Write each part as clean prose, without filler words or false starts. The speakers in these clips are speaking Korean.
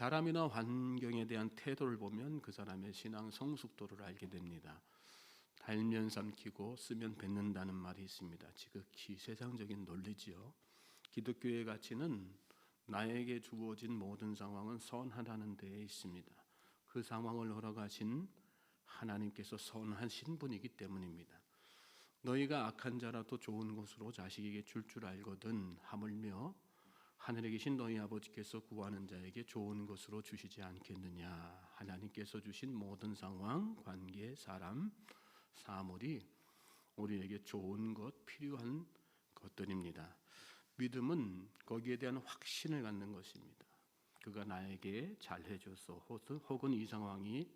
사람이나 환경에 대한 태도를 보면 그 사람의 신앙 성숙도를 알게 됩니다. 달면 삼키고 쓰면 뱉는다는 말이 있습니다. 지극히 세상적인 논리지요. 기독교의 가치는 나에게 주어진 모든 상황은 선하다는 데에 있습니다. 그 상황을 허락하신 하나님께서 선하신 분이기 때문입니다. 너희가 악한 자라도 좋은 것으로 자식에게 줄 알거든 하물며 하늘에 계신 너희 아버지께서 구하는 자에게 좋은 것으로 주시지 않겠느냐. 하나님께서 주신 모든 상황, 관계, 사람, 사물이 우리에게 좋은 것, 필요한 것들입니다. 믿음은 거기에 대한 확신을 갖는 것입니다. 그가 나에게 잘해줘서 혹은 이 상황이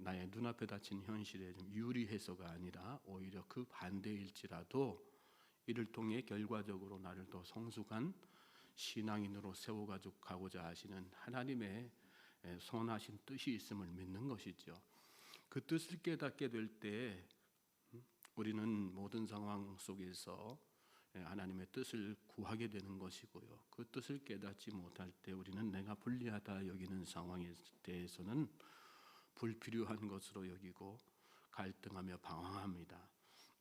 나의 눈앞에 닥친 현실에 좀 유리해서가 아니라 오히려 그 반대일지라도 이를 통해 결과적으로 나를 더 성숙한 신앙인으로 세워가고자 하시는 하나님의 선하신 뜻이 있음을 믿는 것이죠. 그 뜻을 깨닫게 될 때 우리는 모든 상황 속에서 하나님의 뜻을 구하게 되는 것이고요. 그 뜻을 깨닫지 못할 때 우리는 내가 불리하다 여기는 상황에 대해서는 불필요한 것으로 여기고 갈등하며 방황합니다.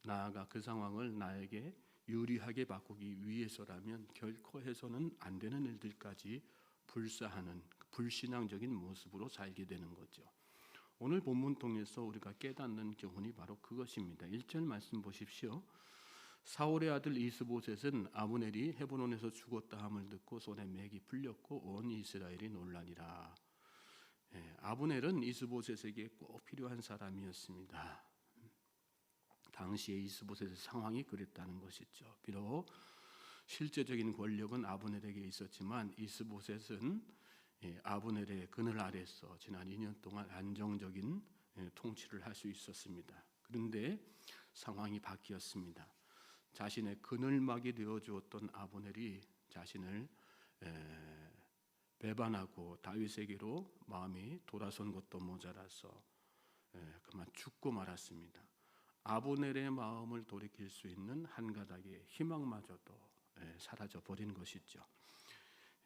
나아가 그 상황을 나에게 유리하게 바꾸기 위해서라면 결코 해서는 안 되는 일들까지 불사하는 불신앙적인 모습으로 살게 되는 거죠. 오늘 본문 통해서 우리가 깨닫는 교훈이 바로 그것입니다. 1절 말씀 보십시오. 사울의 아들 이스보셋은 아브넬이 헤브론에서 죽었다 함을 듣고 손에 맥이 풀렸고 온 이스라엘이 놀라니라. 아브넬은 이스보셋에게 꼭 필요한 사람이었습니다. 당시의 이스보셋의 상황이 그랬다는 것이죠. 비록 실제적인 권력은 아브넬에게 있었지만 이스보셋은 아브넬의 그늘 아래서 지난 2년 동안 안정적인 통치를 할 수 있었습니다. 그런데 상황이 바뀌었습니다. 자신의 그늘막이 되어주었던 아브넬이 자신을 배반하고 다윗에게로 마음이 돌아선 것도 모자라서 그만 죽고 말았습니다. 아브넬의 마음을 돌이킬 수 있는 한 가닥의 희망마저도 사라져 버린 것이죠.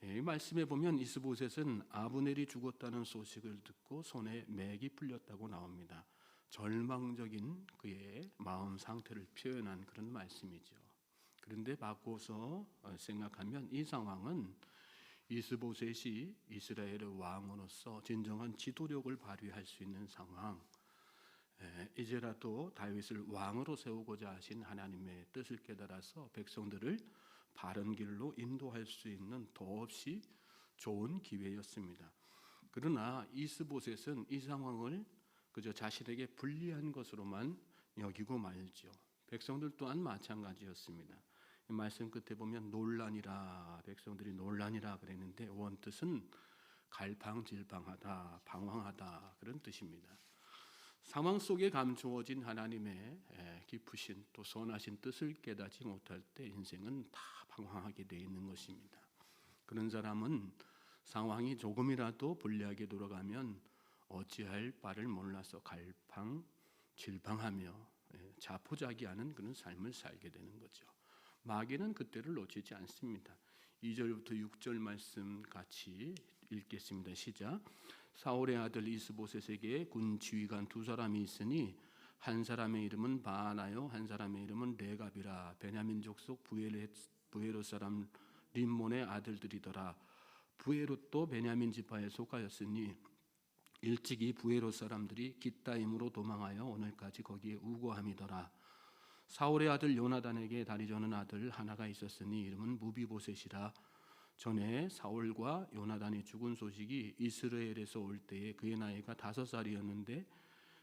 이 말씀에 보면 이스보셋은 아브넬이 죽었다는 소식을 듣고 손에 맥이 풀렸다고 나옵니다. 절망적인 그의 마음 상태를 표현한 그런 말씀이죠. 그런데 바꿔서 생각하면 이 상황은 이스보셋이 이스라엘의 왕으로서 진정한 지도력을 발휘할 수 있는 상황, 이제라도 다윗을 왕으로 세우고자 하신 하나님의 뜻을 깨달아서 백성들을 바른 길로 인도할 수 있는 더없이 좋은 기회였습니다. 그러나 이스보셋은 이 상황을 그저 자신에게 불리한 것으로만 여기고 말죠. 백성들 또한 마찬가지였습니다. 말씀 끝에 보면 논란이라, 백성들이 논란이라 그랬는데 원뜻은 갈팡질팡하다, 방황하다 그런 뜻입니다. 상황 속에 감추어진 하나님의 깊으신 또 선하신 뜻을 깨닫지 못할 때 인생은 다 방황하게 되어 있는 것입니다. 그런 사람은 상황이 조금이라도 불리하게 돌아가면 어찌할 바를 몰라서 갈팡질팡하며 자포자기하는 그런 삶을 살게 되는 거죠. 마귀는 그때를 놓치지 않습니다. 2절부터 6절 말씀 같이 읽겠습니다. 시작. 사울의 아들 이스보셋에게 군 지휘관 두 사람이 있으니 한 사람의 이름은 바하나요 한 사람의 이름은 레갑이라. 베냐민 족속 부에롯 사람 림몬의 아들들이더라. 부에롯도 베냐민 지파에 속하였으니 일찍이 부에롯 사람들이 깃다임으로 도망하여 오늘까지 거기에 우거함이더라. 사울의 아들 요나단에게 다리 저는 아들 하나가 있었으니 이름은 무비보셋이라. 전에 사울과 요나단이 죽은 소식이 이스라엘에서 올 때에 그의 나이가 5살이었는데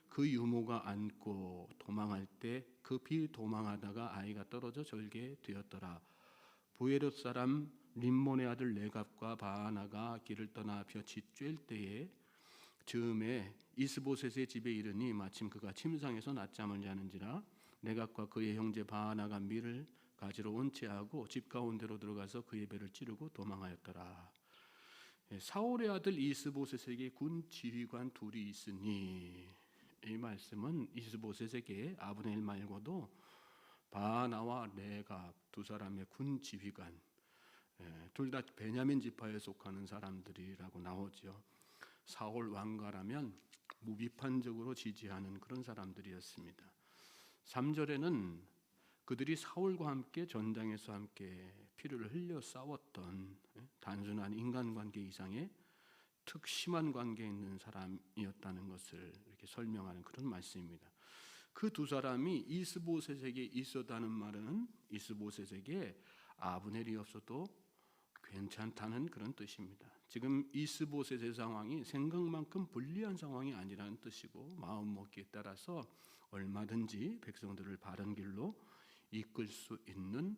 그 유모가 안고 도망할 때 급히 도망하다가 아이가 떨어져 절개 되었더라. 부에롯 사람 림몬의 아들 레갑과 바하나가 길을 떠나 볕이 쬐을 때에 즈음에 이스보셋의 집에 이르니 마침 그가 침상에서 낮잠을 자는지라. 레갑과 그의 형제 바하나가 밀을 가지러 온채하고 집 가운데로 들어가서 그의 배를 찌르고 도망하였더라. 사울의 아들 이스보셋에게 군 지휘관 둘이 있으니, 이 말씀은 이스보셋에게 아브넬 말고도 바하나와 레갑 두 사람의 군 지휘관, 둘 다 베냐민 지파에 속하는 사람들이라고 나오죠. 사울 왕가라면 무비판적으로 지지하는 그런 사람들이었습니다. 3절에는 그들이 사울과 함께 전장에서 함께 피를 흘려 싸웠던 단순한 인간관계 이상의 특심한 관계에 있는 사람이었다는 것을 이렇게 설명하는 그런 말씀입니다. 그 두 사람이 이스보셋에게 있었다는 말은 이스보셋에게 아브넬이 없어도 괜찮다는 그런 뜻입니다. 지금 이스보셋의 상황이 생각만큼 불리한 상황이 아니라는 뜻이고 마음먹기에 따라서 얼마든지 백성들을 바른 길로 이끌 수 있는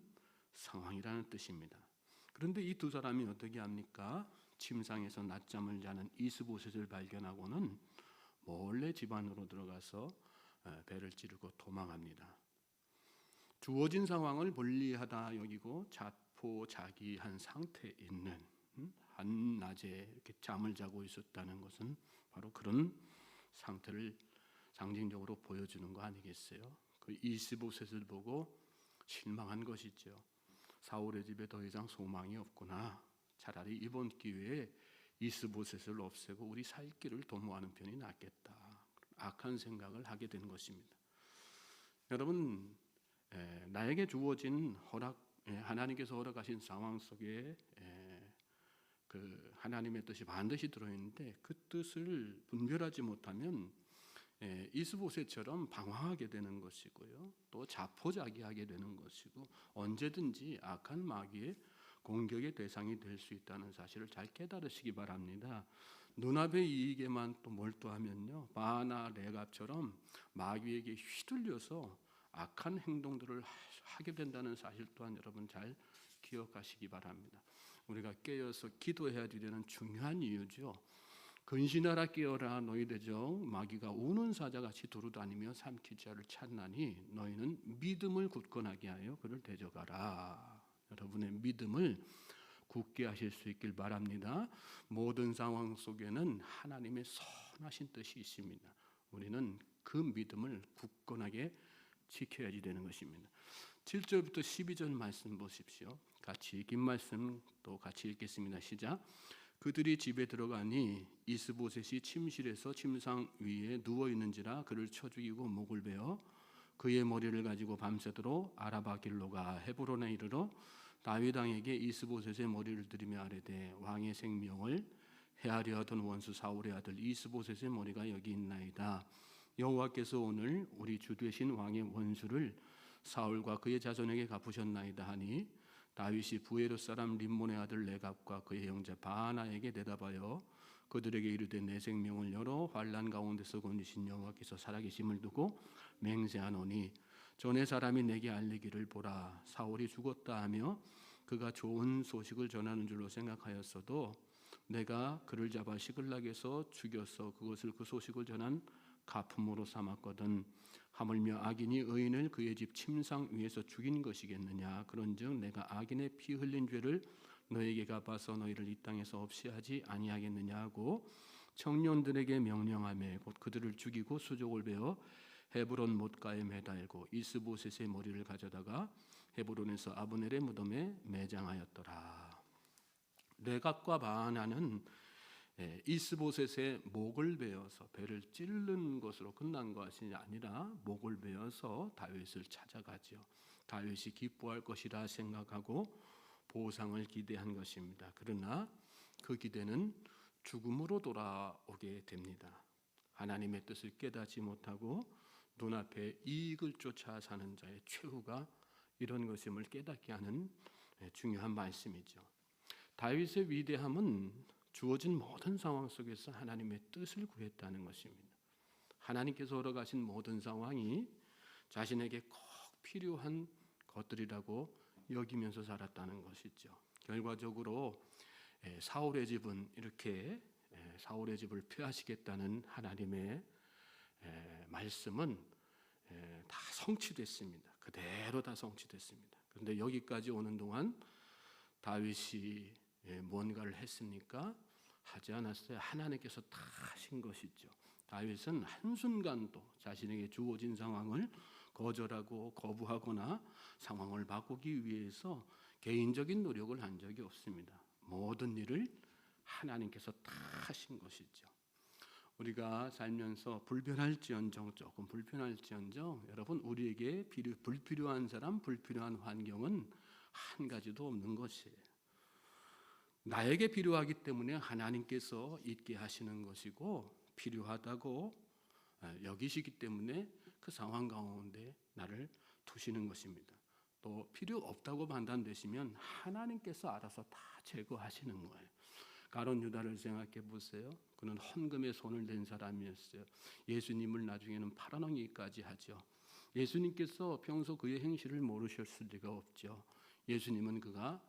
상황이라는 뜻입니다. 그런데 이 두 사람이 어떻게 합니까? 침상에서 낮잠을 자는 이스보셋을 발견하고는 몰래 집 안으로 들어가서 배를 찌르고 도망합니다. 주어진 상황을 불리하다 여기고 자포자기한 상태에 있는 한낮에 이렇게 잠을 자고 있었다는 것은 바로 그런 상태를 상징적으로 보여주는 거 아니겠어요? 그 이스보셋을 보고 실망한 것이죠. 사울의 집에 더 이상 소망이 없구나. 차라리 이번 기회에 이스보셋을 없애고 우리 살 길을 도모하는 편이 낫겠다. 악한 생각을 하게 된 것입니다. 여러분, 나에게 주어진 하나님께서 허락하신 상황 속에 그 하나님의 뜻이 반드시 들어있는데 그 뜻을 분별하지 못하면 이스보셋처럼 방황하게 되는 것이고요. 또 자포자기하게 되는 것이고 언제든지 악한 마귀의 공격의 대상이 될 수 있다는 사실을 잘 깨달으시기 바랍니다. 눈앞의 이익에만 또 몰두하면요, 바나 레갑처럼 마귀에게 휘둘려서 악한 행동들을 하게 된다는 사실 또한 여러분 잘 기억하시기 바랍니다. 우리가 깨어서 기도해야 되는 중요한 이유죠. 근신하라 깨어라 너희 대적 마귀가 우는 사자같이 두루다니며 삼킬 자를 찾나니 너희는 믿음을 굳건하게 하여 그를 대적하라. 여러분의 믿음을 굳게 하실 수 있길 바랍니다. 모든 상황 속에는 하나님의 선하신 뜻이 있습니다. 우리는 그 믿음을 굳건하게 지켜야지 되는 것입니다. 7절부터 12절 말씀 보십시오. 같이 긴 말씀 또 같이 읽겠습니다. 시작. 그들이 집에 들어가니 이스보셋이 침실에서 침상 위에 누워 있는지라 그를 쳐 죽이고 목을 베어 그의 머리를 가지고 밤새도록 아라바 길로가 헤브론에 이르러 다윗 왕에게 이스보셋의 머리를 들이며 아뢰되 왕의 생명을 해하려 하던 원수 사울의 아들 이스보셋의 머리가 여기 있나이다. 여호와께서 오늘 우리 주 되신 왕의 원수를 사울과 그의 자손에게 갚으셨나이다 하니 다윗이 부에롯 사람 림몬의 아들 레갑과 그의 형제 바나에게 대답하여 그들에게 이르되 내 생명을 여러 환난 가운데서 건지신 여호와께서 살아계심을 두고 맹세하노니 전에 사람이 내게 알리기를 보라 사울이 죽었다 하며 그가 좋은 소식을 전하는 줄로 생각하였어도 내가 그를 잡아 시글락에서 죽여서 그것을 그 소식을 전한 가품으로 삼았거든. 하물며 악인이 의인을 그의 집 침상 위에서 죽인 것이겠느냐. 그런즉 내가 악인의 피 흘린 죄를 너에게 갚아서 너희를 이 땅에서 없이 하지 아니하겠느냐 하고 청년들에게 명령하며 곧 그들을 죽이고 수족을 베어 헤브론 못가에 매달고 이스보셋의 머리를 가져다가 헤브론에서 아브넬의 무덤에 매장하였더라. 레갑과 바나는 이스보셋의 목을 베어서 배를 찌르는 것으로 끝난 것이 아니라 목을 베어서 다윗을 찾아가죠. 다윗이 기뻐할 것이라 생각하고 보상을 기대한 것입니다. 그러나 그 기대는 죽음으로 돌아오게 됩니다. 하나님의 뜻을 깨닫지 못하고 눈앞에 이익을 쫓아 사는 자의 최후가 이런 것임을 깨닫게 하는 중요한 말씀이죠. 다윗의 위대함은 주어진 모든 상황 속에서 하나님의 뜻을 구했다는 것입니다. 하나님께서 허락하신 모든 상황이 자신에게 꼭 필요한 것들이라고 여기면서 살았다는 것이죠. 결과적으로 사울의 집은 이렇게 사울의 집을 폐하시겠다는 하나님의 말씀은 다 성취됐습니다. 그대로 다 성취됐습니다. 그런데 여기까지 오는 동안 다윗이 뭔가를 했습니까? 하지 않았어요. 하나님께서 다 하신 것이죠. 다윗은 한순간도 자신에게 주어진 상황을 거절하고 거부하거나 상황을 바꾸기 위해서 개인적인 노력을 한 적이 없습니다. 모든 일을 하나님께서 다 하신 것이죠. 우리가 살면서 조금 불편할지언정 여러분, 우리에게 불필요한 사람, 불필요한 환경은 한 가지도 없는 것이에요. 나에게 필요하기 때문에 하나님께서 있게 하시는 것이고, 필요하다고 여기시기 때문에 그 상황 가운데 나를 두시는 것입니다. 또 필요 없다고 판단되시면 하나님께서 알아서 다 제거하시는 거예요. 가룟 유다를 생각해 보세요. 그는 헌금에 손을 댄 사람이었어요. 예수님을 나중에는 팔아넘기기까지 하죠. 예수님께서 평소 그의 행실을 모르셨을 리가 없죠. 그가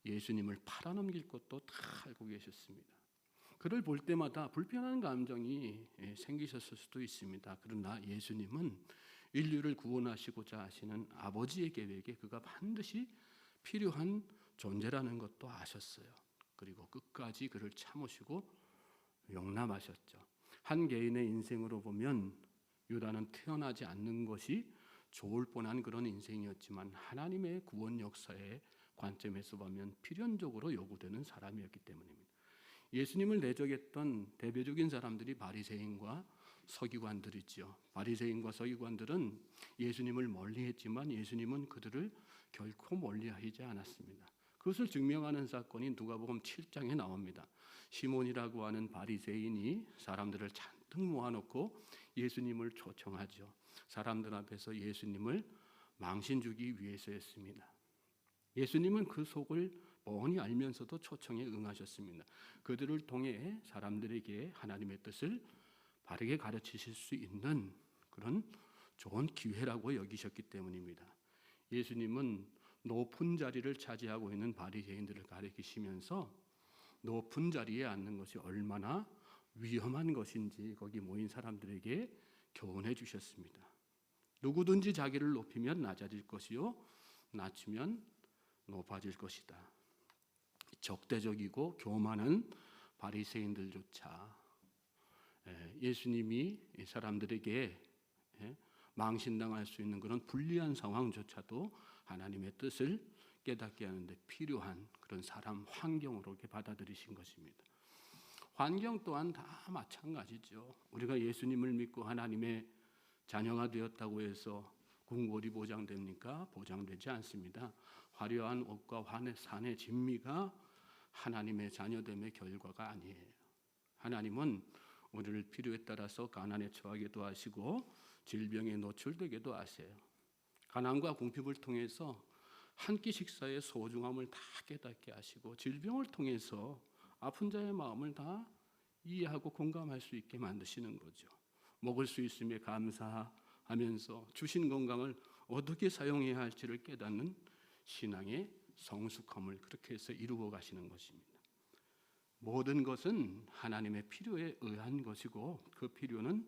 예수님을 팔아넘길 것도 다 알고 계셨습니다. 그를 볼 때마다 불편한 감정이 생기셨을 수도 있습니다. 그러나 예수님은 인류를 구원하시고자 하시는 아버지의 계획에 그가 반드시 필요한 존재라는 것도 아셨어요. 그리고 끝까지 그를 참으시고 용납하셨죠. 한 개인의 인생으로 보면 유다는 태어나지 않는 것이 좋을 뻔한 그런 인생이었지만, 하나님의 구원 역사의 관점에서 보면 필연적으로 요구되는 사람이었기 때문입니다. 예수님을 대적했던 대표적인 사람들이 바리새인과 서기관들이죠. 바리새인과 서기관들은 예수님을 멀리했지만 예수님은 그들을 결코 멀리하지 않았습니다. 그것을 증명하는 사건이 누가복음 7장에 나옵니다. 시몬이라고 하는 바리새인이 사람들을 잔뜩 모아놓고 예수님을 초청하죠. 사람들 앞에서 예수님을 망신 주기 위해서였습니다. 예수님은 그 속을 뻔히 알면서도 초청에 응하셨습니다. 그들을 통해 사람들에게 하나님의 뜻을 바르게 가르치실 수 있는 그런 좋은 기회라고 여기셨기 때문입니다. 예수님은 높은 자리를 차지하고 있는 바리새인들을 가르치시면서 높은 자리에 앉는 것이 얼마나 위험한 것인지 거기 모인 사람들에게 교훈해 주셨습니다. 누구든지 자기를 높이면 낮아질 것이요, 낮추면 높아질 것이다. 적대적이고 교만한 바리새인들조차 예수님이 사람들에게 망신당할 수 있는 그런 불리한 상황조차도 하나님의 뜻을 깨닫게 하는데 필요한 그런 사람 환경으로 이렇게 받아들이신 것입니다. 환경 또한 다 마찬가지죠. 우리가 예수님을 믿고 하나님의 자녀가 되었다고 해서 궁궐이 보장됩니까? 보장되지 않습니다. 화려한 옷과 산의 진미가 하나님의 자녀됨의 결과가 아니에요. 하나님은 우리를 필요에 따라서 가난에 처하기도 하시고 질병에 노출되기도 하세요. 가난과 궁핍을 통해서 한 끼 식사의 소중함을 다 깨닫게 하시고, 질병을 통해서 아픈 자의 마음을 다 이해하고 공감할 수 있게 만드시는 거죠. 먹을 수 있음에 감사하면서 주신 건강을 어떻게 사용해야 할지를 깨닫는 신앙의 성숙함을 그렇게 해서 이루어 가시는 것입니다. 모든 것은 하나님의 필요에 의한 것이고, 그 필요는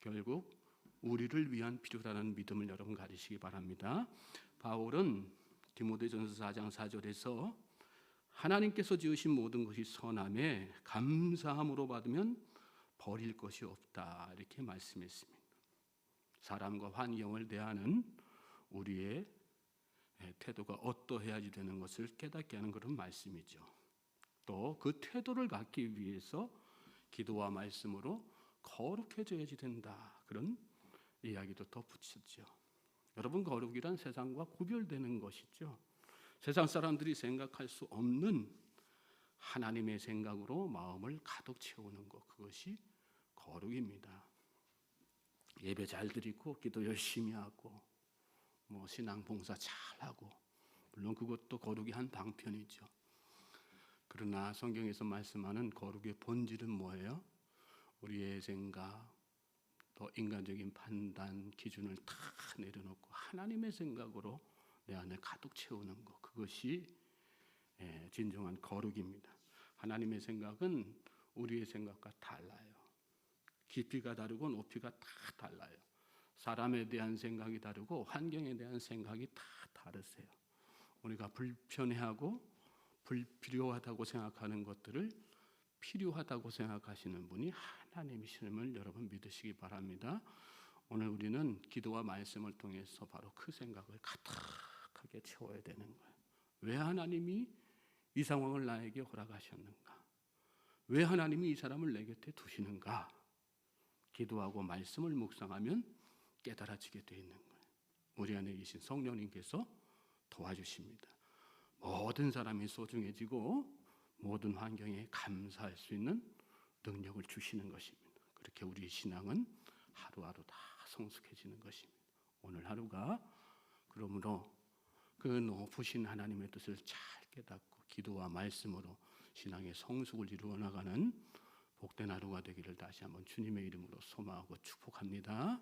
결국 우리를 위한 필요라는 믿음을 여러분 가지시기 바랍니다. 바울은 디모데전서 4장 4절에서 하나님께서 지으신 모든 것이 선함에 감사함으로 받으면 버릴 것이 없다, 이렇게 말씀했습니다. 사람과 환경을 대하는 우리의 태도가 어떠해야지 되는 것을 깨닫게 하는 그런 말씀이죠. 또 그 태도를 갖기 위해서 기도와 말씀으로 거룩해져야지 된다, 그런 이야기도 덧붙였죠. 여러분, 거룩이란 세상과 구별되는 것이죠. 세상 사람들이 생각할 수 없는 하나님의 생각으로 마음을 가득 채우는 것, 그것이 거룩입니다. 예배 잘 드리고 기도 열심히 하고 신앙 봉사 잘하고, 물론 그것도 거룩의 한 방편이죠. 그러나 성경에서 말씀하는 거룩의 본질은 뭐예요? 우리의 생각, 또 인간적인 판단, 기준을 다 내려놓고 하나님의 생각으로 내 안을 가득 채우는 것, 그것이 진정한 거룩입니다. 하나님의 생각은 우리의 생각과 달라요. 깊이가 다르고 높이가 다 달라요. 사람에 대한 생각이 다르고 환경에 대한 생각이 다 다르세요. 우리가 불편해하고 불필요하다고 생각하는 것들을 필요하다고 생각하시는 분이 하나님이심을 여러분 믿으시기 바랍니다. 오늘 우리는 기도와 말씀을 통해서 바로 그 생각을 가득하게 채워야 되는 거예요. 왜 하나님이 이 상황을 나에게 허락하셨는가? 왜 하나님이 이 사람을 내 곁에 두시는가? 기도하고 말씀을 묵상하면 깨달아지게 되어 있는 거예요. 우리 안에 계신 성령님께서 도와주십니다. 모든 사람이 소중해지고 모든 환경에 감사할 수 있는 능력을 주시는 것입니다. 그렇게 우리 신앙은 하루하루 다 성숙해지는 것입니다. 오늘 하루가 그러므로 그 높으신 하나님의 뜻을 잘 깨닫고 기도와 말씀으로 신앙의 성숙을 이루어 나가는 복된 하루가 되기를 다시 한번 주님의 이름으로 소망하고 축복합니다.